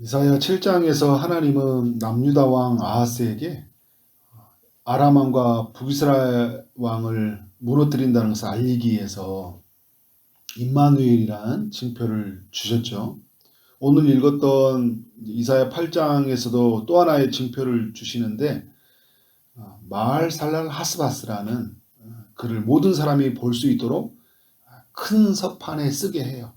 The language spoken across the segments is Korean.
이사야 7장에서 하나님은 남유다 왕 아하스에게 아람 왕과 북이스라엘 왕을 무너뜨린다는 것을 알리기 위해서 임마누엘이라는 징표를 주셨죠. 오늘 읽었던 이사야 8장에서도 또 하나의 징표를 주시는데 마알살랄 하스바스라는 글을 모든 사람이 볼 수 있도록 큰 서판에 쓰게 해요.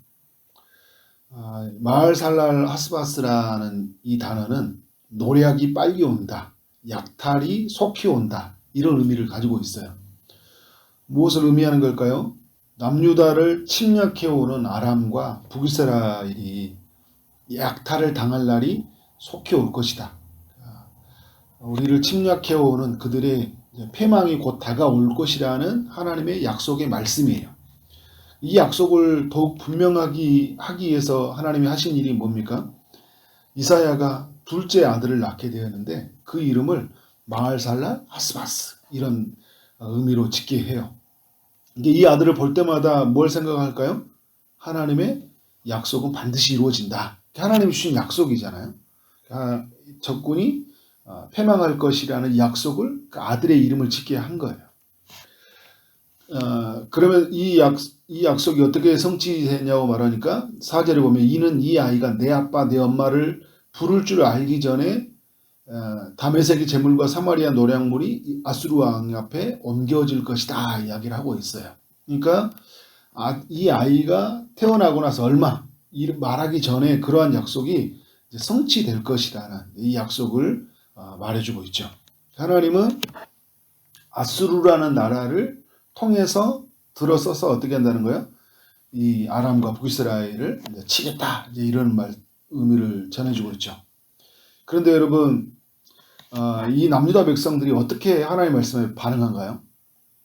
마알살랄 하스바스라는 이 단어는 노략이 빨리 온다, 약탈이 속히 온다, 이런 의미를 가지고 있어요. 무엇을 의미하는 걸까요? 남유다를 침략해오는 아람과 북이스라엘이 약탈을 당할 날이 속히 올 것이다. 우리를 침략해오는 그들의 패망이 곧 다가올 것이라는 하나님의 약속의 말씀이에요. 이 약속을 더욱 분명하게 하기 위해서 하나님이 하신 일이 뭡니까? 이사야가 둘째 아들을 낳게 되었는데 그 이름을 마알살랄 하스바스 이런 의미로 짓게 해요. 이 아들을 볼 때마다 뭘 생각할까요? 하나님의 약속은 반드시 이루어진다. 하나님이 주신 약속이잖아요. 적군이 패망할 것이라는 약속을 그 아들의 이름을 짓게 한 거예요. 그러면 이 약속이 어떻게 성취되냐고 말하니까 4절에 보면 이는 이 아이가 내 아빠 내 엄마를 부를 줄 알기 전에 다메섹의 제물과 사마리아 노략물이 아수르 왕 앞에 옮겨질 것이다 이야기를 하고 있어요. 그러니까 이 아이가 태어나고 나서 얼마 말하기 전에 그러한 약속이 이제 성취될 것이라는 이 약속을 말해주고 있죠. 하나님은 아수르라는 나라를 통해서 들어서서 어떻게 한다는 거예요? 이 아람과 북이스라엘을 치겠다 이런 의미를 전해주고 있죠. 그런데 여러분 이 남유다 백성들이 어떻게 하나님 말씀에 반응한가요?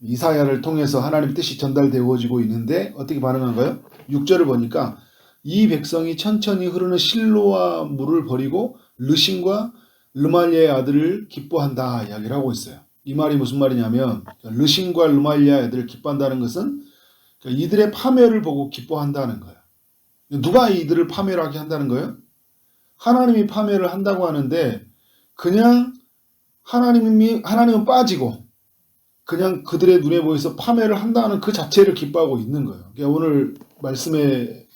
이사야를 통해서 하나님의 뜻이 전달되어지고 있는데 어떻게 반응한가요? 6절을 보니까 이 백성이 천천히 흐르는 실로와 물을 버리고 르신과 르말리아의 아들을 기뻐한다 이야기를 하고 있어요. 이 말이 무슨 말이냐면 르신과 르말리아의 아들을 기뻐한다는 것은 이들의 파멸을 보고 기뻐한다는 거예요. 누가 이들을 파멸하게 한다는 거예요? 하나님이 파멸을 한다고 하는데 그냥 하나님은 빠지고 그냥 그들의 눈에 보여서 파멸을 한다는 그 자체를 기뻐하고 있는 거예요. 오늘 말씀의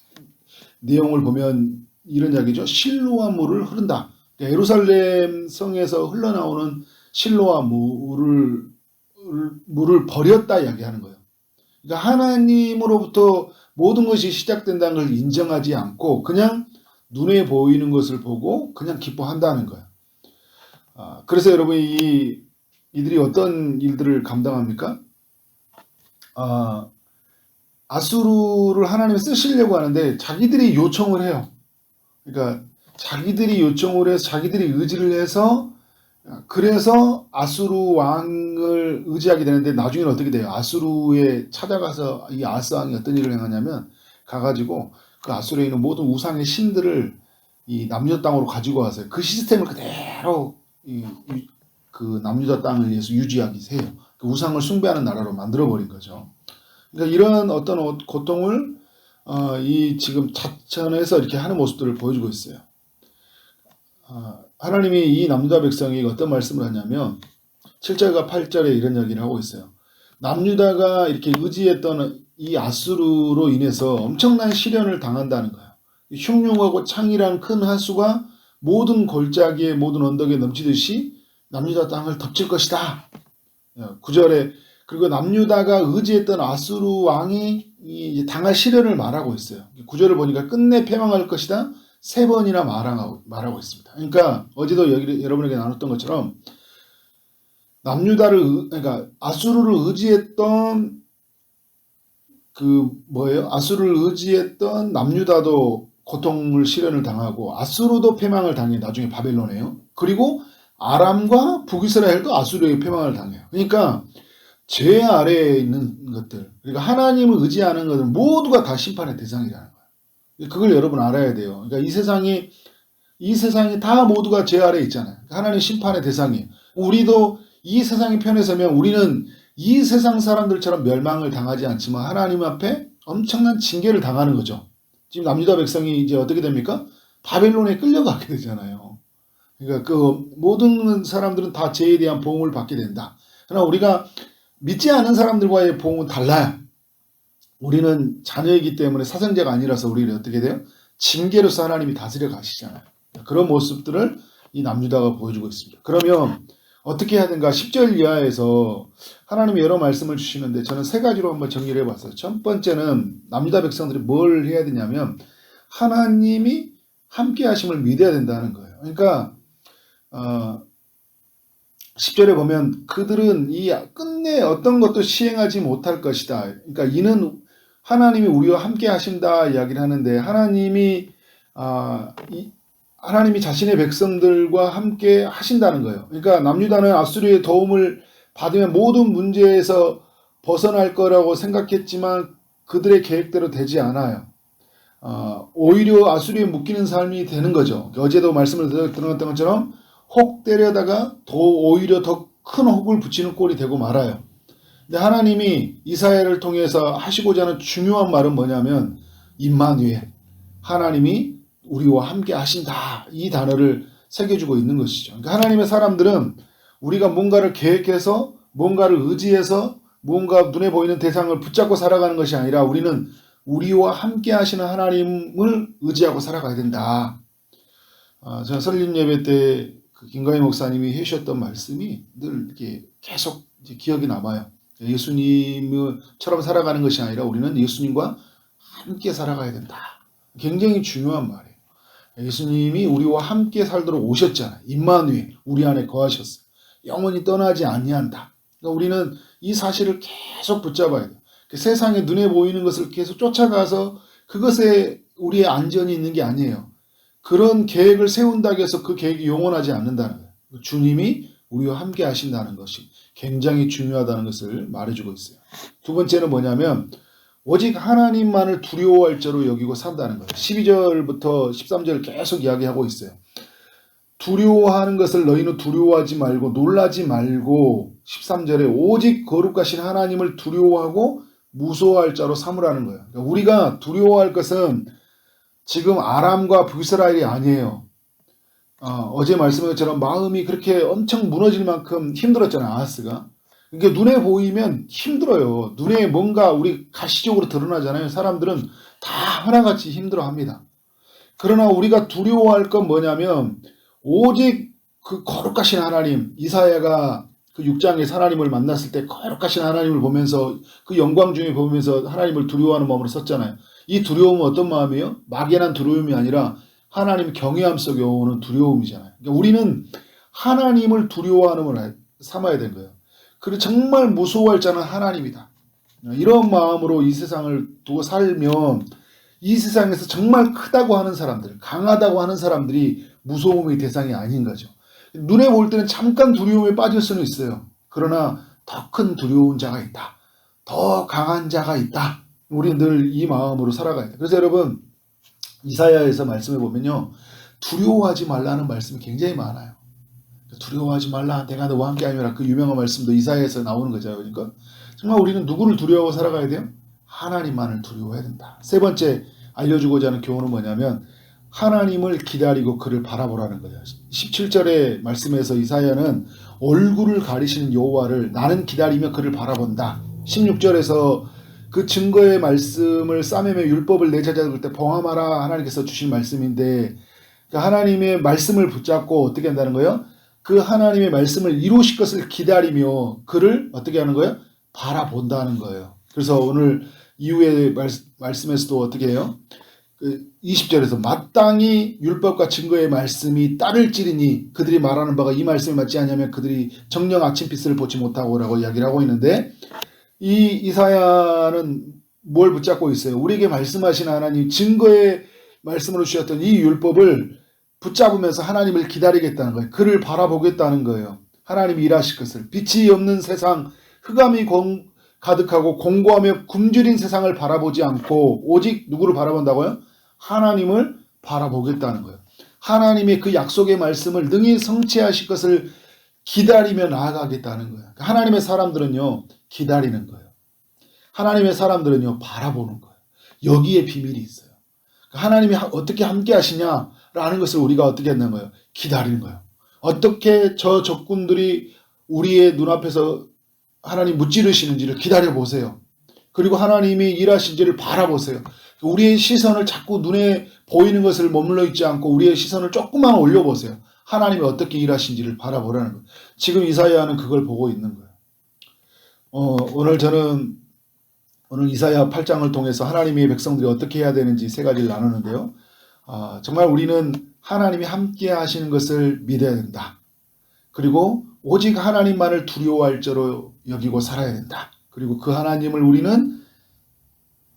내용을 보면 이런 이야기죠. 실로와 물을 흐른다. 예루살렘 성에서 흘러나오는 실로와 물을 버렸다 이야기하는 거예요. 그러니까 하나님으로부터 모든 것이 시작된다는 걸 인정하지 않고 그냥 눈에 보이는 것을 보고 그냥 기뻐한다는 거예요. 그래서 여러분 이들이 어떤 일들을 감당합니까? 아수르를 하나님이 쓰시려고 하는데 자기들이 요청을 해요. 그러니까 자기들이 요청을 해서 자기들이 의지를 해서 그래서 아수르 왕을 의지하게 되는데 나중에는 어떻게 돼요? 아수르에 찾아가서 이 아하스 왕이 어떤 일을 행하냐면 가가지고 그 아수르에 있는 모든 우상의 신들을 이 남유다 땅으로 가지고 와서 그 시스템을 그대로 그 남유다 땅을 위해서 유지하기 해요. 그 우상을 숭배하는 나라로 만들어버린 거죠. 그러니까 이런 어떤 고통을 이 지금 자천해서 이렇게 하는 모습들을 보여주고 있어요. 하나님이 이 남유다 백성에게 어떤 말씀을 하냐면 7절과 8절에 이런 이야기를 하고 있어요. 남유다가 이렇게 의지했던 이 아수르로 인해서 엄청난 시련을 당한다는 거예요. 흉흉하고 창이란 큰 하수가 모든 골짜기에 모든 언덕에 넘치듯이 남유다 땅을 덮칠 것이다. 9절에 그리고 남유다가 의지했던 아수르 왕이 당할 시련을 말하고 있어요. 9절을 보니까 끝내 패망할 것이다. 3번이나 말하고 있습니다. 그러니까 어제도 여러분에게 나눴던 것처럼 그러니까 아수르를 의지했던 아수르를 의지했던 남유다도 고통을 시련을 당하고 아수르도 패망을 당해 나중에 바벨론에요. 그리고 아람과 북이스라엘도 아수르의 패망을 당해요. 그러니까 죄 아래에 있는 것들, 그러니까 하나님을 의지하는 것들 모두가 다 심판의 대상이라는 거예요. 그걸 여러분 알아야 돼요. 그러니까 이 세상이 다 모두가 죄 아래에 있잖아요. 하나님 심판의 대상이에요. 우리도 이 세상의 편에 서면 우리는 이 세상 사람들처럼 멸망을 당하지 않지만 하나님 앞에 엄청난 징계를 당하는 거죠. 지금 남유다 백성이 이제 어떻게 됩니까? 바벨론에 끌려가게 되잖아요. 그러니까 그 모든 사람들은 다 죄에 대한 보응을 받게 된다. 그러나 우리가 믿지 않은 사람들과의 보응은 달라요. 우리는 자녀이기 때문에 사생자가 아니라서 우리를 어떻게 돼요? 징계로서 하나님이 다스려 가시잖아요. 그런 모습들을 이 남유다가 보여주고 있습니다. 그러면 어떻게 해야 되는가? 10절 이하에서 하나님이 여러 말씀을 주시는데 저는 세 가지로 한번 정리를 해봤어요. 첫 번째는 남유다 백성들이 뭘 해야 되냐면 하나님이 함께 하심을 믿어야 된다는 거예요. 그러니까 10절에 보면 그들은 이 끝내 어떤 것도 시행하지 못할 것이다. 그러니까 이는 하나님이 우리와 함께 하신다 이야기를 하는데 하나님이 자신의 백성들과 함께 하신다는 거예요. 그러니까 남유다는 아수르의 도움을 받으면 모든 문제에서 벗어날 거라고 생각했지만 그들의 계획대로 되지 않아요. 오히려 아수르에 묶이는 삶이 되는 거죠. 어제도 말씀을 드렸던 것처럼 혹 때려다가 오히려 더 큰 혹을 붙이는 꼴이 되고 말아요. 근데 하나님이 이사야를 통해서 하시고자 하는 중요한 말은 뭐냐면 임마누엘, 하나님이 우리와 함께 하신다, 이 단어를 새겨주고 있는 것이죠. 그러니까 하나님의 사람들은 우리가 뭔가를 계획해서 뭔가를 의지해서 뭔가 눈에 보이는 대상을 붙잡고 살아가는 것이 아니라 우리는 우리와 함께 하시는 하나님을 의지하고 살아가야 된다. 저는 설립 예배 때 김가희 목사님이 해주셨던 말씀이 늘 이렇게 계속 기억이 남아요. 예수님처럼 살아가는 것이 아니라 우리는 예수님과 함께 살아가야 된다. 굉장히 중요한 말이에요. 예수님이 우리와 함께 살도록 오셨잖아요. 임마누엘, 우리 안에 거하셨어요. 영원히 떠나지 아니한다. 그러니까 우리는 이 사실을 계속 붙잡아야 돼요. 세상에 눈에 보이는 것을 계속 쫓아가서 그것에 우리의 안전이 있는 게 아니에요. 그런 계획을 세운다고 해서 그 계획이 영원하지 않는다는 거예요. 주님이 우리와 함께 하신다는 것이 굉장히 중요하다는 것을 말해주고 있어요. 두 번째는 뭐냐면 오직 하나님만을 두려워할 자로 여기고 산다는 거예요. 12절부터 13절 계속 이야기하고 있어요. 두려워하는 것을 너희는 두려워하지 말고 놀라지 말고 13절에 오직 거룩하신 하나님을 두려워하고 무서워할 자로 삼으라는 거예요. 그러니까 우리가 두려워할 것은 지금 아람과 북이스라엘이 아니에요. 어제 말씀한 것처럼 마음이 그렇게 엄청 무너질 만큼 힘들었잖아요. 아하스가. 그러니까 눈에 보이면 힘들어요. 눈에 뭔가 우리 가시적으로 드러나잖아요. 사람들은 다 하나같이 힘들어합니다. 그러나 우리가 두려워할 건 뭐냐면 오직 그 거룩하신 하나님, 이사야가 그 6장에 하나님을 만났을 때 거룩하신 하나님을 보면서 그 영광 중에 보면서 하나님을 두려워하는 마음으로 썼잖아요. 이 두려움은 어떤 마음이에요? 막연한 두려움이 아니라 하나님 경외함 속에 오는 두려움이잖아요. 그러니까 우리는 하나님을 두려워하는 걸 삼아야 되는 거예요. 그리고 정말 무서워할 자는 하나님이다. 이런 마음으로 이 세상을 두고 살면 이 세상에서 정말 크다고 하는 사람들, 강하다고 하는 사람들이 무서움의 대상이 아닌 거죠. 눈에 볼 때는 잠깐 두려움에 빠질 수는 있어요. 그러나 더 큰 두려운 자가 있다. 더 강한 자가 있다. 우리는 늘 이 마음으로 살아가야 돼요. 그래서 여러분 이사야에서 말씀해 보면요. 두려워하지 말라는 말씀이 굉장히 많아요. 두려워하지 말라. 내가 너와 함께 하리라. 그 유명한 말씀도 이사야에서 나오는 거죠. 그러니까 정말 우리는 누구를 두려워하고 살아가야 돼요? 하나님만을 두려워해야 된다. 세 번째 알려주고자 하는 교훈은 뭐냐면 하나님을 기다리고 그를 바라보라는 거예요. 17절의 말씀에서 이사야는 얼굴을 가리시는 여호와를 나는 기다리며 그를 바라본다. 16절에서 그 증거의 말씀을 싸매며 율법을 내자잡을 때 봉함하라 하나님께서 주신 말씀인데 그러니까 하나님의 말씀을 붙잡고 어떻게 한다는 거예요? 그 하나님의 말씀을 이루실 것을 기다리며 그를 어떻게 하는 거예요? 바라본다는 거예요. 그래서 오늘 이후의 말씀에서도 어떻게 해요? 20절에서 마땅히 율법과 증거의 말씀이 따를지리니 그들이 말하는 바가 이 말씀에 맞지 않냐면 그들이 정녕 아침빛을 보지 못하고 라고 이야기를 하고 있는데 이 이사야는 뭘 붙잡고 있어요? 우리에게 말씀하신 하나님 증거의 말씀으로 주셨던 이 율법을 붙잡으면서 하나님을 기다리겠다는 거예요. 그를 바라보겠다는 거예요. 하나님이 일하실 것을. 빛이 없는 세상, 흑암이 가득하고 공고하며 굶주린 세상을 바라보지 않고 오직 누구를 바라본다고요? 하나님을 바라보겠다는 거예요. 하나님의 그 약속의 말씀을 능히 성취하실 것을 기다리며 나아가겠다는 거예요. 하나님의 사람들은요, 기다리는 거예요. 하나님의 사람들은요, 바라보는 거예요. 여기에 비밀이 있어요. 하나님이 어떻게 함께 하시냐? 라는 것을 우리가 어떻게 한다는 거예요? 기다리는 거예요. 어떻게 저 적군들이 우리의 눈앞에서 하나님 무찌르시는지를 기다려보세요. 그리고 하나님이 일하신지를 바라보세요. 우리의 시선을 자꾸 눈에 보이는 것을 머물러 있지 않고 우리의 시선을 조금만 올려보세요. 하나님이 어떻게 일하신지를 바라보라는 거예요. 지금 이사야는 그걸 보고 있는 거예요. 오늘 이사야 8장을 통해서 하나님의 백성들이 어떻게 해야 되는지 세 가지를 나누는데요. 정말 우리는 하나님이 함께 하시는 것을 믿어야 된다. 그리고 오직 하나님만을 두려워할 자로 여기고 살아야 된다. 그리고 그 하나님을 우리는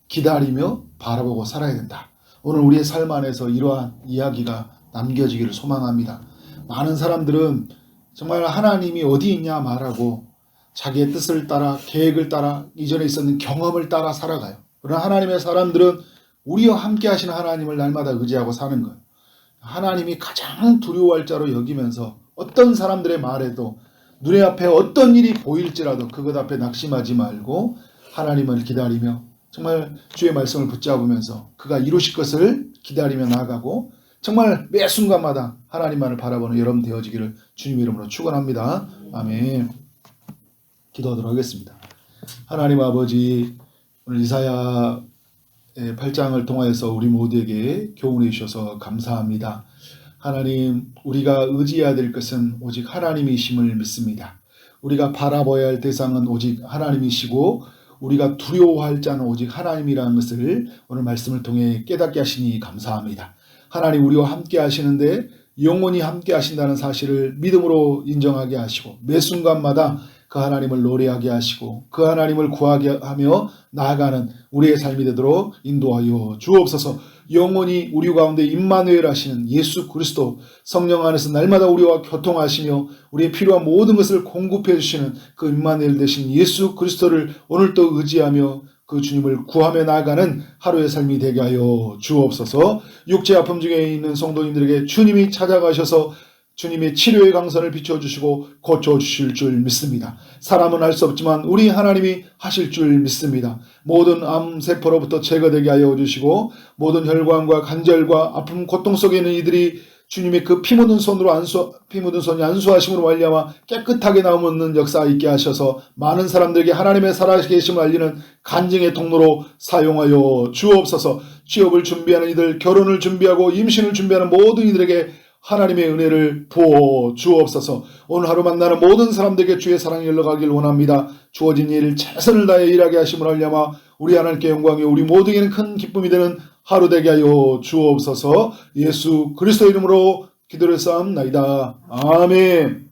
기다리며 바라보고 살아야 된다. 오늘 우리의 삶 안에서 이러한 이야기가 남겨지기를 소망합니다. 많은 사람들은 정말 하나님이 어디 있냐 말하고 자기의 뜻을 따라 계획을 따라 이전에 있었는 경험을 따라 살아가요. 그러나 하나님의 사람들은 우리와 함께 하시는 하나님을 날마다 의지하고 사는 거예요. 하나님이 가장 두려워할 자로 여기면서 어떤 사람들의 말에도 눈에 앞에 어떤 일이 보일지라도 그것 앞에 낙심하지 말고 하나님을 기다리며 정말 주의 말씀을 붙잡으면서 그가 이루실 것을 기다리며 나아가고 정말 매 순간마다 하나님만을 바라보는 여러분 되어지기를 주님 이름으로 축원합니다. 아멘. 기도하도록 하겠습니다. 하나님 아버지, 오늘 이사야 8장을 통하여서 우리 모두에게 교훈해 주셔서 감사합니다. 하나님, 우리가 의지해야 될 것은 오직 하나님이심을 믿습니다. 우리가 바라봐야 할 대상은 오직 하나님이시고 우리가 두려워할 자는 오직 하나님이라는 것을 오늘 말씀을 통해 깨닫게 하시니 감사합니다. 하나님, 우리와 함께 하시는데 영원히 함께 하신다는 사실을 믿음으로 인정하게 하시고 매 순간마다 그 하나님을 노래하게 하시고 그 하나님을 구하게 하며 나아가는 우리의 삶이 되도록 인도하여 주옵소서. 영원히 우리 가운데 임마누엘 하시는 예수 그리스도 성령 안에서 날마다 우리와 교통하시며 우리의 필요한 모든 것을 공급해 주시는 그 임마누엘 되신 예수 그리스도를 오늘도 의지하며 그 주님을 구하며 나아가는 하루의 삶이 되게 하여 주옵소서. 육체 아픔 중에 있는 성도님들에게 주님이 찾아가셔서 주님의 치료의 강선을 비춰주시고 고쳐주실 줄 믿습니다. 사람은 알 수 없지만 우리 하나님이 하실 줄 믿습니다. 모든 암세포로부터 제거되게 하여 주시고 모든 혈관과 관절과 아픔 고통 속에 있는 이들이 주님의 그 피 묻은 손이 안수하심으로 말미암아 깨끗하게 나오는 역사 있게 하셔서 많은 사람들에게 하나님의 살아계심을 알리는 간증의 통로로 사용하여 주옵소서. 취업을 준비하는 이들, 결혼을 준비하고 임신을 준비하는 모든 이들에게 하나님의 은혜를 부어 주옵소서. 오늘 하루 만나는 모든 사람들에게 주의 사랑이 흘러가길 원합니다. 주어진 일을 최선을 다해 일하게 하심을 알려마 우리 하나님께 영광이 우리 모두에게는 큰 기쁨이 되는 하루 되게 하여 주옵소서. 예수 그리스도 이름으로 기도를 쌓옵나이다. 아멘.